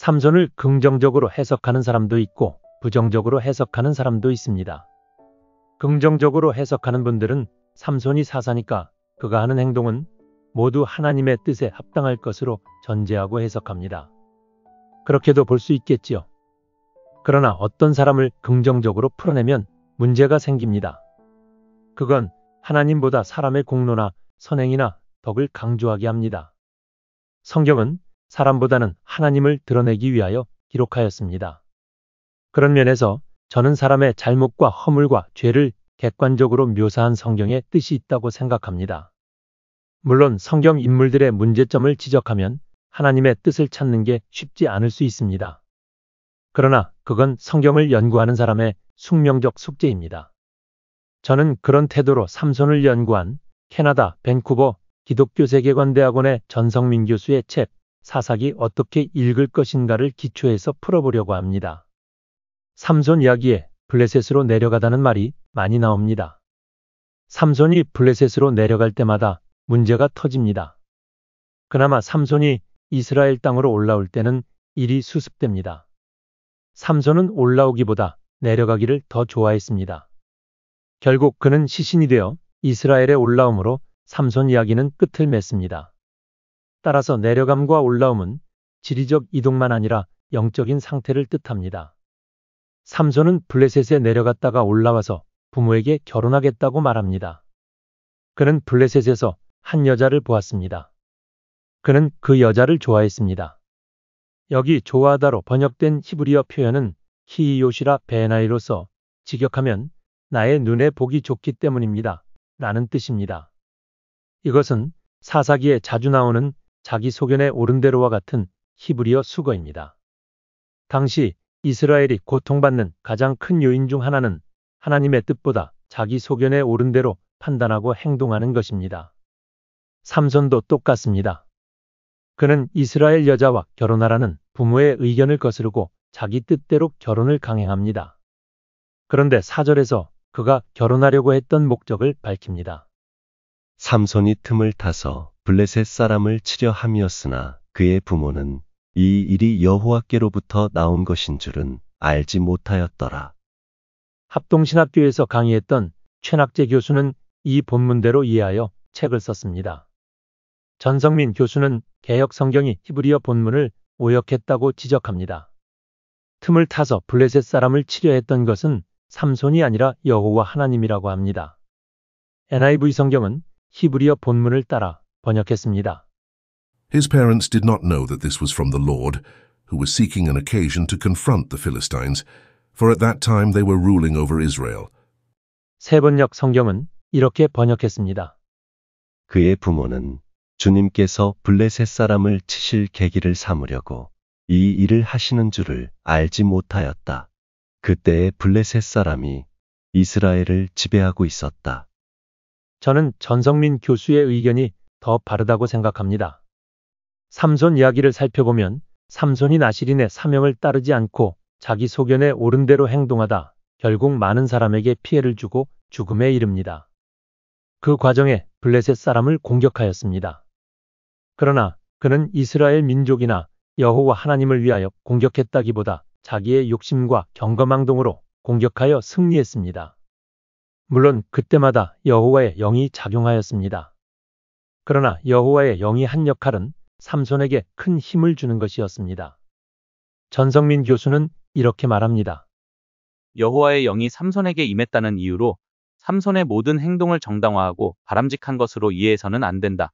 삼손을 긍정적으로 해석하는 사람도 있고 부정적으로 해석하는 사람도 있습니다. 긍정적으로 해석하는 분들은 삼손이 사사니까 그가 하는 행동은 모두 하나님의 뜻에 합당할 것으로 전제하고 해석합니다. 그렇게도 볼 수 있겠지요. 그러나 어떤 사람을 긍정적으로 풀어내면 문제가 생깁니다. 그건 하나님보다 사람의 공로나 선행이나 덕을 강조하게 합니다. 성경은 사람보다는 하나님을 드러내기 위하여 기록하였습니다. 그런 면에서 저는 사람의 잘못과 허물과 죄를 객관적으로 묘사한 성경의 뜻이 있다고 생각합니다. 물론 성경 인물들의 문제점을 지적하면 하나님의 뜻을 찾는 게 쉽지 않을 수 있습니다. 그러나 그건 성경을 연구하는 사람의 숙명적 숙제입니다. 저는 그런 태도로 삼손을 연구한 캐나다 밴쿠버 기독교 세계관대학원의 전성민 교수의 책 사사기 어떻게 읽을 것인가를 기초해서 풀어보려고 합니다. 삼손 이야기에 블레셋으로 내려가다는 말이 많이 나옵니다. 삼손이 블레셋으로 내려갈 때마다 문제가 터집니다. 그나마 삼손이 이스라엘 땅으로 올라올 때는 일이 수습됩니다. 삼손은 올라오기보다 내려가기를 더 좋아했습니다. 결국 그는 시신이 되어 이스라엘에 올라오므로 삼손 이야기는 끝을 맺습니다. 따라서 내려감과 올라옴은 지리적 이동만 아니라 영적인 상태를 뜻합니다. 삼손은 블레셋에 내려갔다가 올라와서 부모에게 결혼하겠다고 말합니다. 그는 블레셋에서 한 여자를 보았습니다. 그는 그 여자를 좋아했습니다. 여기 좋아하다로 번역된 히브리어 표현은 키이요시라 베나이로서 직역하면 나의 눈에 보기 좋기 때문입니다. 라는 뜻입니다. 이것은 사사기에 자주 나오는 자기 소견에 오른 대로와 같은 히브리어 수거입니다. 당시 이스라엘이 고통받는 가장 큰 요인 중 하나는 하나님의 뜻보다 자기 소견에 오른 대로 판단하고 행동하는 것입니다. 삼손도 똑같습니다. 그는 이스라엘 여자와 결혼하라는 부모의 의견을 거스르고 자기 뜻대로 결혼을 강행합니다. 그런데 4절에서 그가 결혼하려고 했던 목적을 밝힙니다. 삼손이 틈을 타서 블레셋 사람을 치려 함이었으나 그의 부모는 이 일이 여호와께로부터 나온 것인 줄은 알지 못하였더라. 합동신학교에서 강의했던 최낙재 교수는 이 본문대로 이해하여 책을 썼습니다. 전성민 교수는 개역 성경이 히브리어 본문을 오역했다고 지적합니다. 틈을 타서 블레셋 사람을 치려 했던 것은 삼손이 아니라 여호와 하나님이라고 합니다. NIV 성경은 히브리어 본문을 따라 번역했습니다. His parents did not know that this was from the Lord, who was seeking an occasion to confront the Philistines, for at that time they were ruling over Israel. 세번역 성경은 이렇게 번역했습니다. 그의 부모는 주님께서 블레셋 사람을 치실 계기를 삼으려고 이 일을 하시는 줄을 알지 못하였다. 그때에 블레셋 사람이 이스라엘을 지배하고 있었다. 저는 전성민 교수의 의견이 더 바르다고 생각합니다. 삼손 이야기를 살펴보면 삼손이 나실인의 사명을 따르지 않고 자기 소견에 옳은 대로 행동하다 결국 많은 사람에게 피해를 주고 죽음에 이릅니다. 그 과정에 블레셋 사람을 공격하였습니다. 그러나 그는 이스라엘 민족이나 여호와 하나님을 위하여 공격했다기보다 자기의 욕심과 경거망동으로 공격하여 승리했습니다. 물론 그때마다 여호와의 영이 작용하였습니다. 그러나 여호와의 영이 한 역할은 삼손에게 큰 힘을 주는 것이었습니다. 전성민 교수는 이렇게 말합니다. 여호와의 영이 삼손에게 임했다는 이유로 삼손의 모든 행동을 정당화하고 바람직한 것으로 이해해서는 안 된다.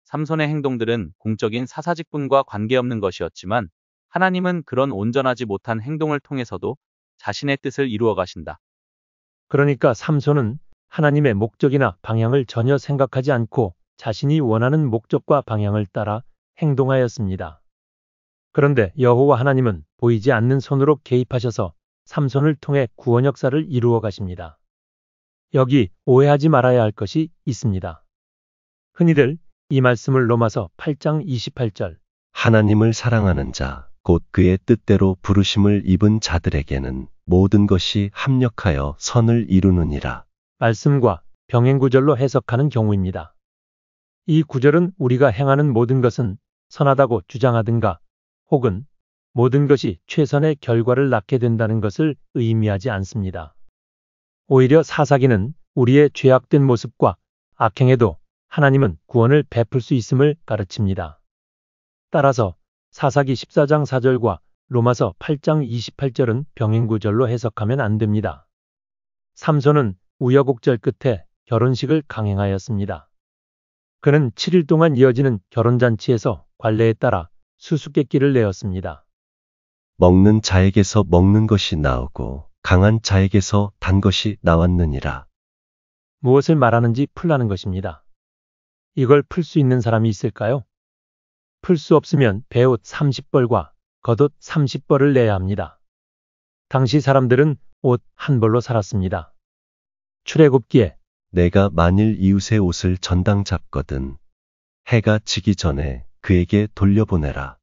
삼손의 행동들은 공적인 사사직분과 관계없는 것이었지만 하나님은 그런 온전하지 못한 행동을 통해서도 자신의 뜻을 이루어 가신다. 그러니까 삼손은 하나님의 목적이나 방향을 전혀 생각하지 않고 자신이 원하는 목적과 방향을 따라 행동하였습니다. 그런데 여호와 하나님은 보이지 않는 손으로 개입하셔서 삼손을 통해 구원 역사를 이루어 가십니다. 여기 오해하지 말아야 할 것이 있습니다. 흔히들 이 말씀을 로마서 8장 28절 하나님을 사랑하는 자, 곧 그의 뜻대로 부르심을 입은 자들에게는 모든 것이 합력하여 선을 이루느니라. 말씀과 병행구절로 해석하는 경우입니다. 이 구절은 우리가 행하는 모든 것은 선하다고 주장하든가 혹은 모든 것이 최선의 결과를 낳게 된다는 것을 의미하지 않습니다. 오히려 사사기는 우리의 죄악된 모습과 악행에도 하나님은 구원을 베풀 수 있음을 가르칩니다. 따라서 사사기 14장 4절과 로마서 8장 28절은 병행구절로 해석하면 안 됩니다. 삼손은 우여곡절 끝에 결혼식을 강행하였습니다. 그는 7일 동안 이어지는 결혼잔치에서 관례에 따라 수수께끼를 내었습니다. 먹는 자에게서 먹는 것이 나오고 강한 자에게서 단 것이 나왔느니라. 무엇을 말하는지 풀라는 것입니다. 이걸 풀 수 있는 사람이 있을까요? 풀 수 없으면 베옷 30벌과 겉옷 30벌을 내야 합니다. 당시 사람들은 옷 한 벌로 살았습니다. 출애굽기에 내가 만일 이웃의 옷을 전당 잡거든 해가 지기 전에 그에게 돌려보내라.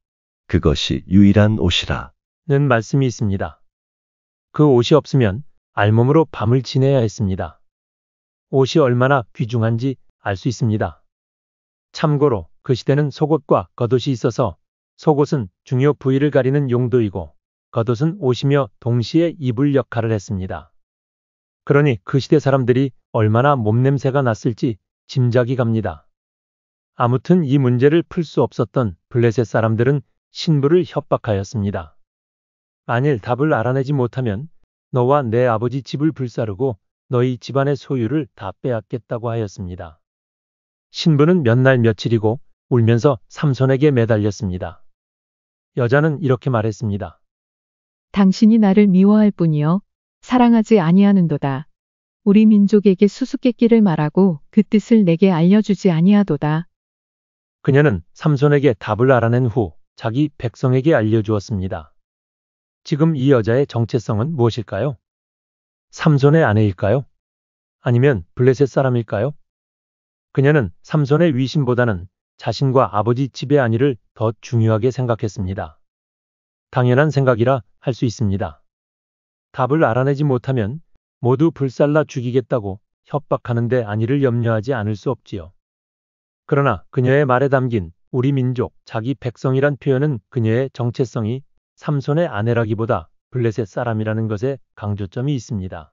그것이 유일한 옷이라. 는 말씀이 있습니다. 그 옷이 없으면 알몸으로 밤을 지내야 했습니다. 옷이 얼마나 귀중한지 알 수 있습니다. 참고로 그 시대는 속옷과 겉옷이 있어서 속옷은 중요 부위를 가리는 용도이고 겉옷은 옷이며 동시에 이불 역할을 했습니다. 그러니 그 시대 사람들이 얼마나 몸냄새가 났을지 짐작이 갑니다. 아무튼 이 문제를 풀 수 없었던 블레셋 사람들은 신부를 협박하였습니다. 만일 답을 알아내지 못하면 너와 내 아버지 집을 불사르고 너희 집안의 소유를 다 빼앗겠다고 하였습니다. 신부는 몇 날 며칠이고 울면서 삼손에게 매달렸습니다. 여자는 이렇게 말했습니다. 당신이 나를 미워할 뿐이요 사랑하지 아니하는도다. 우리 민족에게 수수께끼를 말하고 그 뜻을 내게 알려주지 아니하도다. 그녀는 삼손에게 답을 알아낸 후 자기 백성에게 알려주었습니다. 지금 이 여자의 정체성은 무엇일까요? 삼손의 아내일까요? 아니면 블레셋 사람일까요? 그녀는 삼손의 위신보다는 자신과 아버지 집의 안위를 더 중요하게 생각했습니다. 당연한 생각이라 할 수 있습니다. 답을 알아내지 못하면 모두 불살라 죽이겠다고 협박하는데 안위를 염려하지 않을 수 없지요. 그러나 그녀의 말에 담긴 우리 민족, 자기 백성이란 표현은 그녀의 정체성이 삼손의 아내라기보다 블레셋 사람이라는 것에 강조점이 있습니다.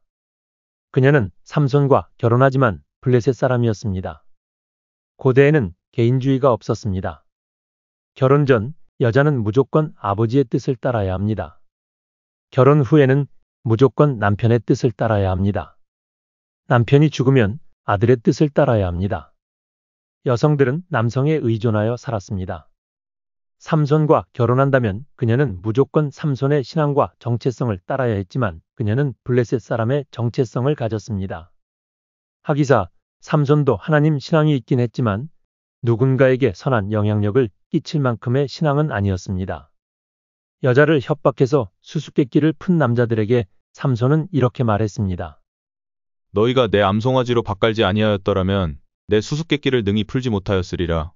그녀는 삼손과 결혼하지만 블레셋 사람이었습니다. 고대에는 개인주의가 없었습니다. 결혼 전 여자는 무조건 아버지의 뜻을 따라야 합니다. 결혼 후에는 무조건 남편의 뜻을 따라야 합니다. 남편이 죽으면 아들의 뜻을 따라야 합니다. 여성들은 남성에 의존하여 살았습니다. 삼손과 결혼한다면 그녀는 무조건 삼손의 신앙과 정체성을 따라야 했지만 그녀는 블레셋 사람의 정체성을 가졌습니다. 하기사 삼손도 하나님 신앙이 있긴 했지만 누군가에게 선한 영향력을 끼칠 만큼의 신앙은 아니었습니다. 여자를 협박해서 수수께끼를 푼 남자들에게 삼손은 이렇게 말했습니다. 너희가 내 암송아지로 밭갈지 아니하였더라면 내 수수께끼를 능히 풀지 못하였으리라.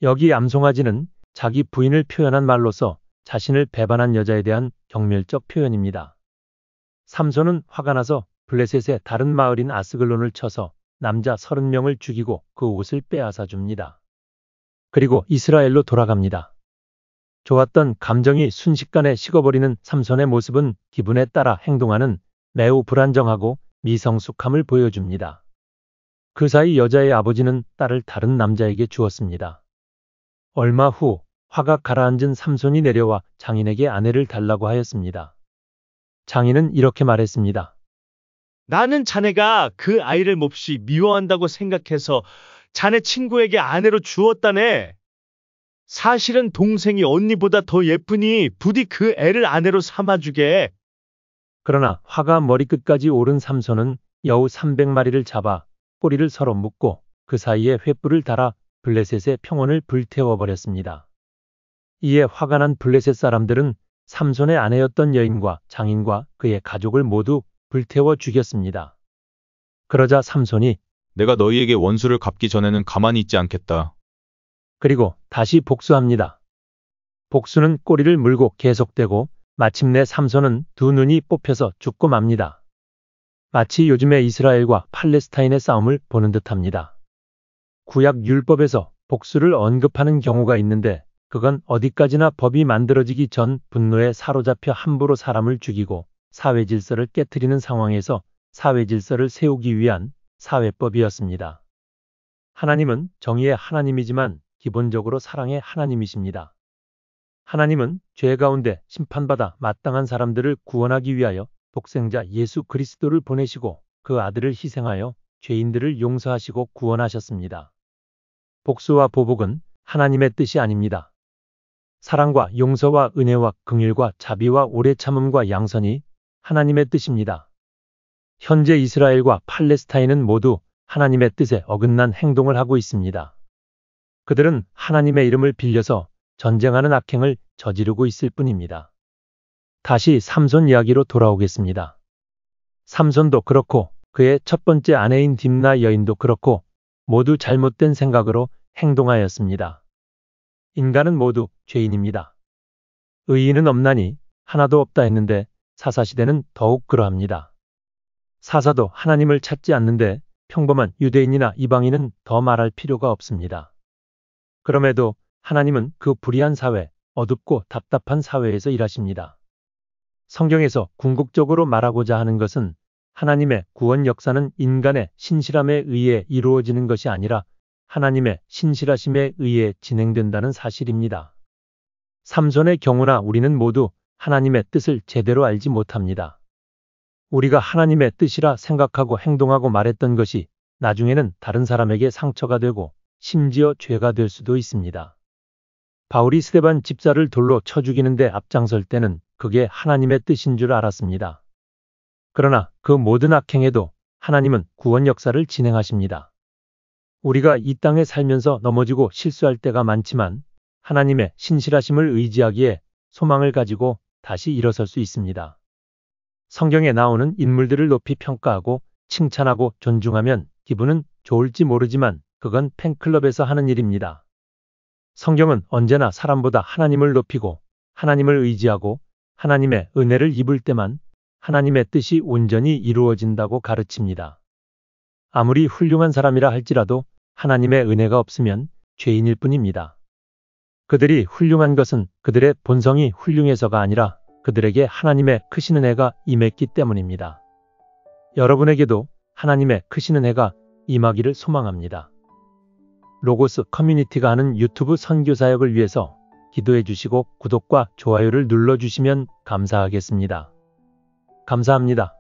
여기 암송아지는 자기 부인을 표현한 말로서 자신을 배반한 여자에 대한 경멸적 표현입니다. 삼손은 화가 나서 블레셋의 다른 마을인 아스글론을 쳐서 남자 30명을 죽이고 그 옷을 빼앗아 줍니다. 그리고 이스라엘로 돌아갑니다. 좋았던 감정이 순식간에 식어버리는 삼손의 모습은 기분에 따라 행동하는 매우 불안정하고 미성숙함을 보여줍니다. 그 사이 여자의 아버지는 딸을 다른 남자에게 주었습니다. 얼마 후 화가 가라앉은 삼손이 내려와 장인에게 아내를 달라고 하였습니다. 장인은 이렇게 말했습니다. 나는 자네가 그 아이를 몹시 미워한다고 생각해서 자네 친구에게 아내로 주었다네. 사실은 동생이 언니보다 더 예쁘니 부디 그 애를 아내로 삼아주게. 그러나 화가 머리끝까지 오른 삼손은 여우 300마리를 잡아 꼬리를 서로 묶고 그 사이에 횃불을 달아 블레셋의 평원을 불태워버렸습니다. 이에 화가 난 블레셋 사람들은 삼손의 아내였던 여인과 장인과 그의 가족을 모두 불태워 죽였습니다. 그러자 삼손이 내가 너희에게 원수를 갚기 전에는 가만히 있지 않겠다. 그리고 다시 복수합니다. 복수는 꼬리를 물고 계속되고 마침내 삼손은 두 눈이 뽑혀서 죽고 맙니다. 마치 요즘의 이스라엘과 팔레스타인의 싸움을 보는 듯합니다. 구약 율법에서 복수를 언급하는 경우가 있는데 그건 어디까지나 법이 만들어지기 전 분노에 사로잡혀 함부로 사람을 죽이고 사회 질서를 깨트리는 상황에서 사회 질서를 세우기 위한 사회법이었습니다. 하나님은 정의의 하나님이지만 기본적으로 사랑의 하나님이십니다. 하나님은 죄 가운데 심판받아 마땅한 사람들을 구원하기 위하여 독생자 예수 그리스도를 보내시고 그 아들을 희생하여 죄인들을 용서하시고 구원하셨습니다. 복수와 보복은 하나님의 뜻이 아닙니다. 사랑과 용서와 은혜와 긍휼과 자비와 오래 참음과 양선이 하나님의 뜻입니다. 현재 이스라엘과 팔레스타인은 모두 하나님의 뜻에 어긋난 행동을 하고 있습니다. 그들은 하나님의 이름을 빌려서 전쟁하는 악행을 저지르고 있을 뿐입니다. 다시 삼손 이야기로 돌아오겠습니다. 삼손도 그렇고 그의 첫 번째 아내인 딥나 여인도 그렇고 모두 잘못된 생각으로 행동하였습니다. 인간은 모두 죄인입니다. 의인은 없나니 하나도 없다 했는데 사사시대는 더욱 그러합니다. 사사도 하나님을 찾지 않는데 평범한 유대인이나 이방인은 더 말할 필요가 없습니다. 그럼에도 하나님은 그 불의한 사회, 어둡고 답답한 사회에서 일하십니다. 성경에서 궁극적으로 말하고자 하는 것은 하나님의 구원 역사는 인간의 신실함에 의해 이루어지는 것이 아니라 하나님의 신실하심에 의해 진행된다는 사실입니다. 삼손의 경우나 우리는 모두 하나님의 뜻을 제대로 알지 못합니다. 우리가 하나님의 뜻이라 생각하고 행동하고 말했던 것이 나중에는 다른 사람에게 상처가 되고 심지어 죄가 될 수도 있습니다. 바울이 스데반 집사를 돌로 쳐 죽이는데 앞장설 때는 그게 하나님의 뜻인 줄 알았습니다. 그러나 그 모든 악행에도 하나님은 구원 역사를 진행하십니다. 우리가 이 땅에 살면서 넘어지고 실수할 때가 많지만 하나님의 신실하심을 의지하기에 소망을 가지고 다시 일어설 수 있습니다. 성경에 나오는 인물들을 높이 평가하고 칭찬하고 존중하면 기분은 좋을지 모르지만 그건 팬클럽에서 하는 일입니다. 성경은 언제나 사람보다 하나님을 높이고 하나님을 의지하고 하나님의 은혜를 입을 때만 하나님의 뜻이 온전히 이루어진다고 가르칩니다. 아무리 훌륭한 사람이라 할지라도 하나님의 은혜가 없으면 죄인일 뿐입니다. 그들이 훌륭한 것은 그들의 본성이 훌륭해서가 아니라 그들에게 하나님의 크신 은혜가 임했기 때문입니다. 여러분에게도 하나님의 크신 은혜가 임하기를 소망합니다. 로고스 커뮤니티가 하는 유튜브 선교 사역을 위해서 기도해 주시고 구독과 좋아요를 눌러주시면 감사하겠습니다. 감사합니다.